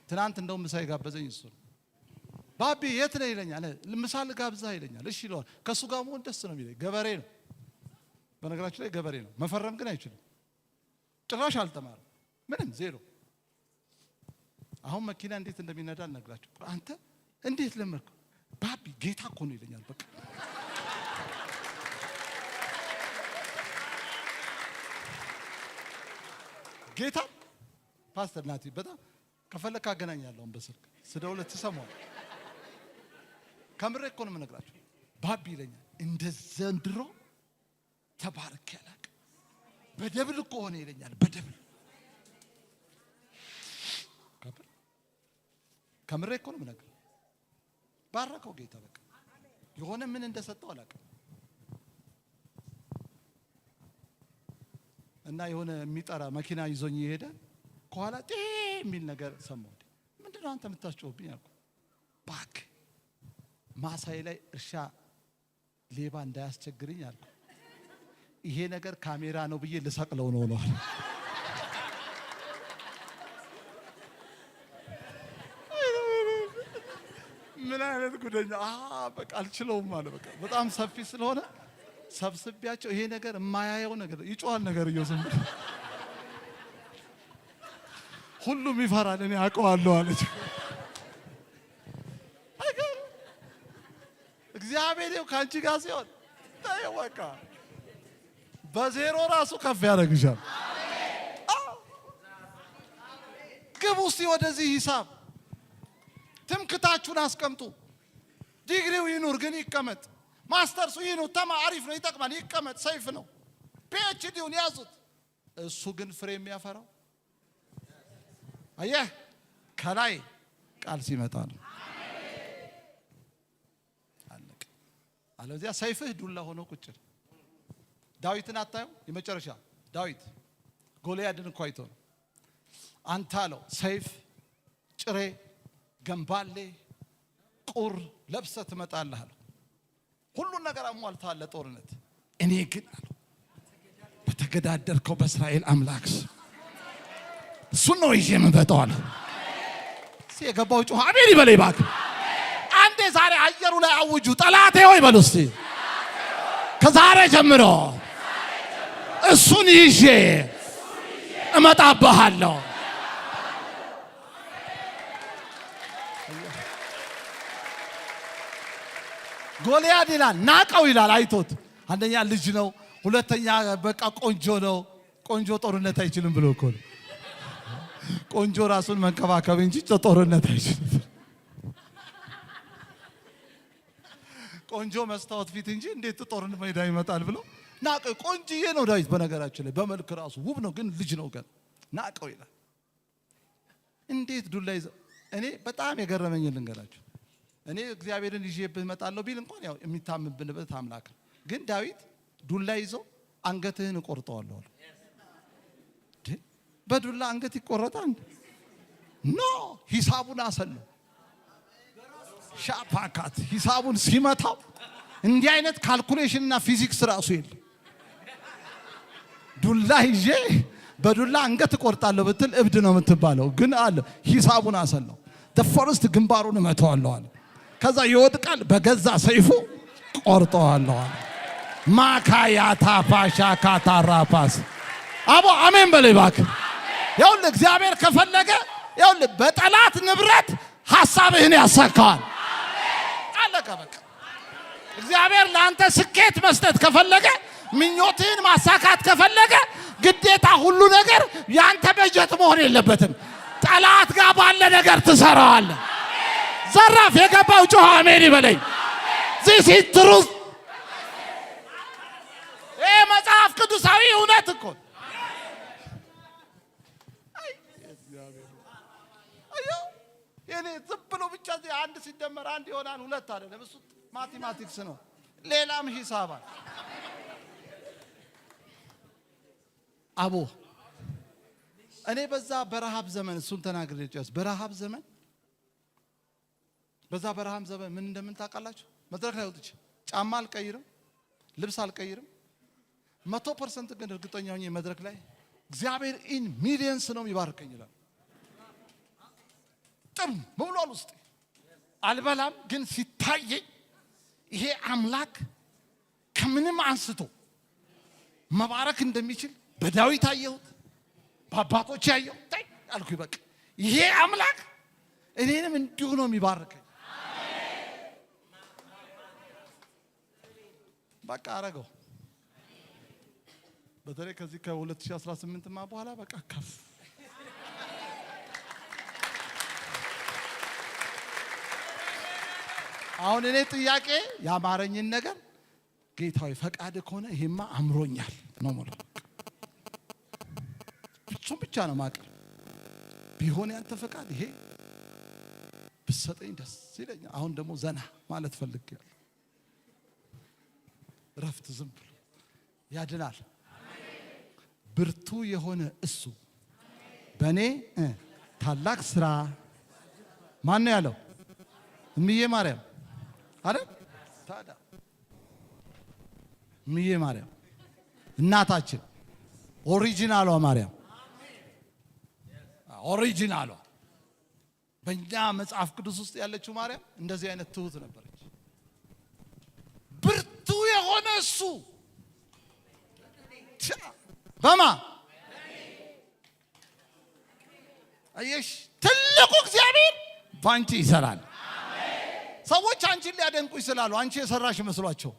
ትናንት እንደውም ምሳ ጋበዘኝ እሱ ነው። ባቢ የት ነህ ይለኛል። ምሳ ልጋብዝህ ይለኛል። እሺ ይለዋል። ከሱ ጋር መሆን ደስ ነው የሚለኝ። ገበሬ ነው በነገራችን ላይ ገበሬ ነው። መፈረም ግን አይችልም። ጭራሽ አልተማረም ምንም ዜሮ። አሁን መኪና እንዴት እንደሚነዳ አልነግራችሁ። አንተ እንዴት ለመድክ? ባቢ ጌታ እኮ ነው ይለኛል። በቃ ጌታ ፓስተር ናቲ በጣም ከፈለክ አገናኛለሁ በስልክ ስደውልለት ትሰማው። ከምሬ እኮ ነው የምነግራችሁ። ባቢ ይለኛል። እንደ ዘንድሮ ተባረክ ያላቅ በደብል እኮ ሆነ ይለኛል። በደብል ከምሬ እኮ ነው የምነግርህ። ባረከው ጌታ በቃ የሆነ ምን እንደሰጠው አላውቅም። እና የሆነ የሚጠራ መኪና ይዞኝ ይሄደ ከኋላ ጤ የሚል ነገር ሰማሁ። ምንድነው አንተ የምታስጮህብኝ አልኩ። ባክ ማሳይ ላይ እርሻ ሌባ እንዳያስቸግርኝ አልኩ። ይሄ ነገር ካሜራ ነው ብዬ ልሰቅለው ነው ነው። ምን አይነት ጉደኛ በቃ አልችለውም ማለት በቃ በጣም ሰፊ ስለሆነ ሰብስቢያቸው ይሄ ነገር የማያየው ነገር ይጮሃል ነገር እየሰሙ ሁሉም ይፈራል። እኔ አውቀዋለሁ አለች። እግዚአብሔር ይኸው ካንቺ ጋር ሲሆን በቃ በዜሮ ራሱ ከፍ ያደርግሻል። ግቡ እስቲ ወደዚህ ሂሳብ ትምክታችሁን አስቀምጡ። ዲግሪው ይኑር ግን ይቀመጥ። ማስተርሱ ይኑር አሪፍ ነው ይጠቅማል ይቀመጥ። ሰይፍ ነው። ፒኤችዲውን ያዙት። እሱ ግን ፍሬ የሚያፈራው አየህ ከላይ ቃል ሲመጣ ነው። አለቀ። አለዚያ ሰይፍህ ዱላ ሆኖ ቁጭ። ዳዊትን አታየው? የመጨረሻ ዳዊት ጎልያድን እኮ አይቶ ነው አንተ አለው ሰይፍ ጭሬ ገንባሌ ቁር ለብሰህ ትመጣለህ አለው። ሁሉን ነገር አሟልተሃል ለጦርነት። እኔ ግን አለው በተገዳደርከው በእስራኤል አምላክ እሱን ነው ይዤ የምመጣው አለ። የገባው ጮኸ አሜን ይበለኝ እባክህ። አንዴ ዛሬ አየሩ ላይ አውጁ። ጠላቴ ሆይ በሉ እስቲ ከዛሬ ጀምሮ እሱን ይዤ እመጣብሃለሁ። ጎልያድ ይላል ናቀው ይላል አይቶት። አንደኛ ልጅ ነው፣ ሁለተኛ በቃ ቆንጆ ነው። ቆንጆ ጦርነት አይችልም ብሎ እኮ ነው። ቆንጆ ራሱን መንከባከብ እንጂ ጦርነት አይችልም። ቆንጆ መስታወት ፊት እንጂ እንዴት ጦርነት ሜዳ ይመጣል ብሎ ናቀው። ቆንጆዬ ነው ዳዊት በነገራችን ላይ በመልክ ራሱ ውብ ነው፣ ግን ልጅ ነው ገና ናቀው ይላል። እንዴት ዱላ ይዘው። እኔ በጣም የገረመኝ ልንገራችሁ። እኔ እግዚአብሔርን ይዤብህ እመጣለሁ ቢል እንኳን ያው የሚታምብንበት አምላክ ነው። ግን ዳዊት ዱላ ይዞ አንገትህን እቆርጠዋለሁ አለ። በዱላ አንገት ይቆረጣል? ኖ ሂሳቡን አሰለው። ሻፓካት ሂሳቡን ሲመታው እንዲህ አይነት ካልኩሌሽንና ፊዚክስ ራሱ የለም። ዱላ ይዤ በዱላ አንገት እቆርጣለሁ ብትል እብድ ነው የምትባለው። ግን አለ ሂሳቡን አሰለው። ተፈርስት ግንባሩን እመታዋለሁ አለ። ከዛ ይወድቃል፣ በገዛ ሰይፉ ቆርጠዋለሁ አለ። ማካያታ ፓሻ ካታራፓስ አቦ አሜን በለይ እባክህ። ይኸውልህ እግዚአብሔር ከፈለገ ይኸውልህ በጠላት ንብረት ሐሳብህን ያሳካዋል። አለቀ በቃ። እግዚአብሔር ለአንተ ስኬት መስጠት ከፈለገ ምኞትህን ማሳካት ከፈለገ ግዴታ ሁሉ ነገር ያንተ በጀት መሆን የለበትም። ጠላት ጋር ባለ ነገር ትሰራዋለህ። ዘራፍ የገባው ጮኸ አሜን ይበለኝ። ዚስ ኢዝ ትሩዝ። ይሄ መጽሐፍ ቅዱሳዊ እውነት እኮ የኔ ዝም ብሎ ብቻ አንድ ሲደመር አንድ ይሆናል ሁለት አይደለም። እሱ ማቴማቲክስ ነው፣ ሌላም ሂሳብ አለ። አቦ እኔ በዛ በረሃብ ዘመን እሱን ተናግሬ ጨርስ። በረሃብ ዘመን በዛ በረሃብ ዘመን ምን እንደምን ታውቃላችሁ? መድረክ ላይ ወጥቼ ጫማ አልቀይርም፣ ልብስ አልቀይርም። 100% ግን እርግጠኛ ሆኜ መድረክ ላይ እግዚአብሔር ኢን ሚሊየንስ ነው የሚባርከኝ ይላል። ጥም ብሏል ውስጥ አልበላም፣ ግን ሲታየኝ ይሄ አምላክ ከምንም አንስቶ መባረክ እንደሚችል በዳዊት አየሁት፣ በአባቶች አየሁት አልኩኝ። በቃ ይሄ አምላክ እኔንም እንዲሁ ነው የሚባርከኝ። በቃ አረገው። በተለይ ከዚህ ከ2018 በኋላ በቃ ከፍ አሁን እኔ ጥያቄ ያማረኝን ነገር ጌታዊ ፈቃድ ከሆነ ይሄማ አምሮኛል ነው ማለት ነው። እሱም ብቻ ነው ማቀር ቢሆን ያንተ ፈቃድ ይሄ ብሰጠኝ ደስ ይለኛል። አሁን ደግሞ ዘና ማለት ፈልጌያለሁ። ረፍት ዝም ብሎ ያድናል። ብርቱ የሆነ እሱ በእኔ ታላቅ ስራ ማን ነው ያለው? እምዬ ማርያም አይደል? ታዲያ እምዬ ማርያም እናታችን ኦሪጂናሏ ማርያም ኦሪጂናሏ በእኛ መጽሐፍ ቅዱስ ውስጥ ያለችው ማርያም እንደዚህ አይነት ትሁት ነበረች። ብርቱ የሆነ እሱ በማ አየሽ፣ ትልቁ እግዚአብሔር ባንቺ ይሰራል። ሰዎች አንቺን ሊያደንቁ ይችላሉ። አንቺ የሰራሽ መስሏቸው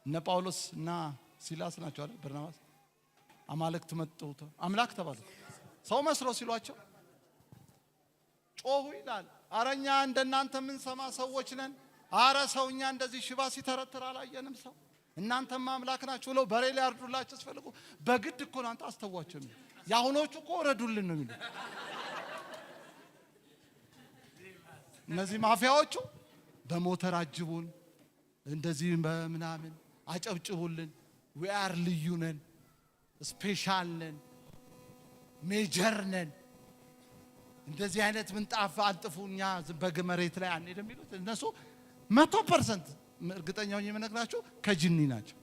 እነ ጳውሎስ እና ሲላስ ናቸው አይደል? በርናባስ አማልክት መጡ አምላክ ተባሉ። ሰው መስሎ ሲሏቸው ጮሁ ይላል። አረኛ እንደናንተ ምን ሰማ ሰዎች ነን። አረ ሰውኛ እንደዚህ ሽባ ሲተረትር አላየንም። ሰው እናንተማ አምላክ ናችሁ ብለው በሬ ሊያርዱላቸው ሲፈልጉ በግድ እኮ ነው አንተ አስተዋቸው ነው። ያሁኖቹ እኮ ረዱልን ነው የሚሉት። እነዚህ ማፊያዎቹ በሞተር አጅቡን እንደዚህ በምናምን አጨብጭቡልን። we are ልዩ ነን፣ ስፔሻል ነን፣ ሜጀር ነን። እንደዚህ አይነት ምንጣፍ አንጥፉኛ በመሬት ላይ አንሄድ የሚሉት እነሱ 100% እርግጠኛው የምነግራችሁ ከጅኒ ናቸው።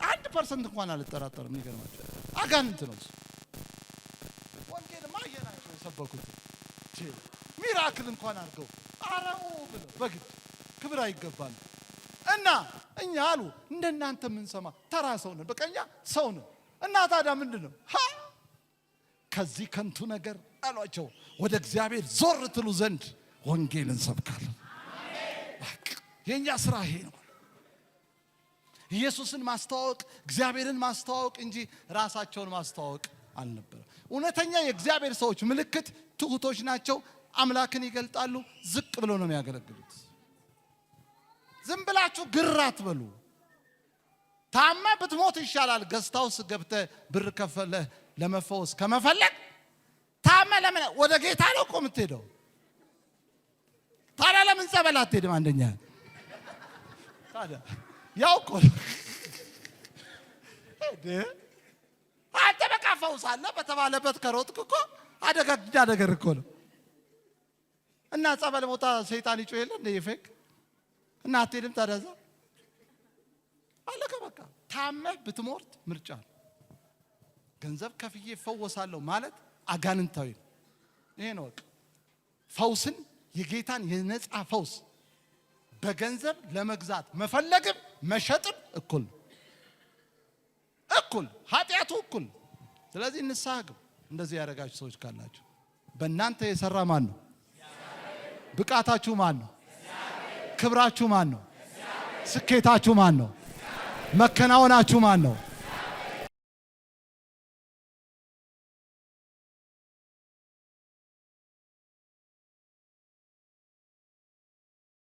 1% እንኳን አልጠራጠርም። የሚገርማችሁ አጋንንት ነው። ወንጌል ማየናቸው የሰበኩት ሚራክል እንኳን አድርገው አረሙ ብለው በግድ ክብር አይገባል እና እኛ አሉ እንደናንተ ምን ሰማ ተራ ሰው ነን። በቀኛ ሰው ነን እና ታዲያ ምንድነው ከዚህ ከንቱ ነገር አሏቸው። ወደ እግዚአብሔር ዞር ትሉ ዘንድ ወንጌልን እንሰብካለን። የኛ ስራ ይሄ ነው። ኢየሱስን ማስተዋወቅ፣ እግዚአብሔርን ማስተዋወቅ እንጂ ራሳቸውን ማስተዋወቅ አልነበረም። እውነተኛ የእግዚአብሔር ሰዎች ምልክት ትሁቶች ናቸው። አምላክን ይገልጣሉ። ዝቅ ብለው ነው የሚያገለግሉት። ዝም ብላችሁ ግር አትበሉ። ታማ ብትሞት ይሻላል ገስታውስ ገብተህ ብር ከፈለህ ለመፈወስ ከመፈለግ ታማ ለምን ወደ ጌታ ነው እኮ የምትሄደው? ታዲያ ለምን ጸበል አትሄድም? አንደኛ ታዲያ ያው እኮ አንተ በቃ ፈውሳለህ በተባለበት ከሮጥክ እኮ አደጋ ነገር እኮ ነው። እና ጸበል ቦታ ሰይጣን ይጮህ የለ እንደ ይፈክ እና አትሄድም? ታዲያ እዛ አለቀ በቃ። ታመህ ብትሞት ምርጫ ነው። ገንዘብ ከፍዬ ፈወሳለሁ ማለት አጋንንታዊ ነው። ይሄ ነው በቃ። ፈውስን የጌታን የነጻ ፈውስ በገንዘብ ለመግዛት መፈለግም መሸጥም እኩል ኃጢአቱ እኩል። ስለዚህ ንስሐ ግቡ። እንደዚህ ያደረጋችሁ ሰዎች ካላችሁ በእናንተ የሰራ ማን ነው? ብቃታችሁ ማን ነው? ክብራችሁ ማን ነው? ስኬታችሁ ማን ነው? መከናወናችሁ ማን ነው?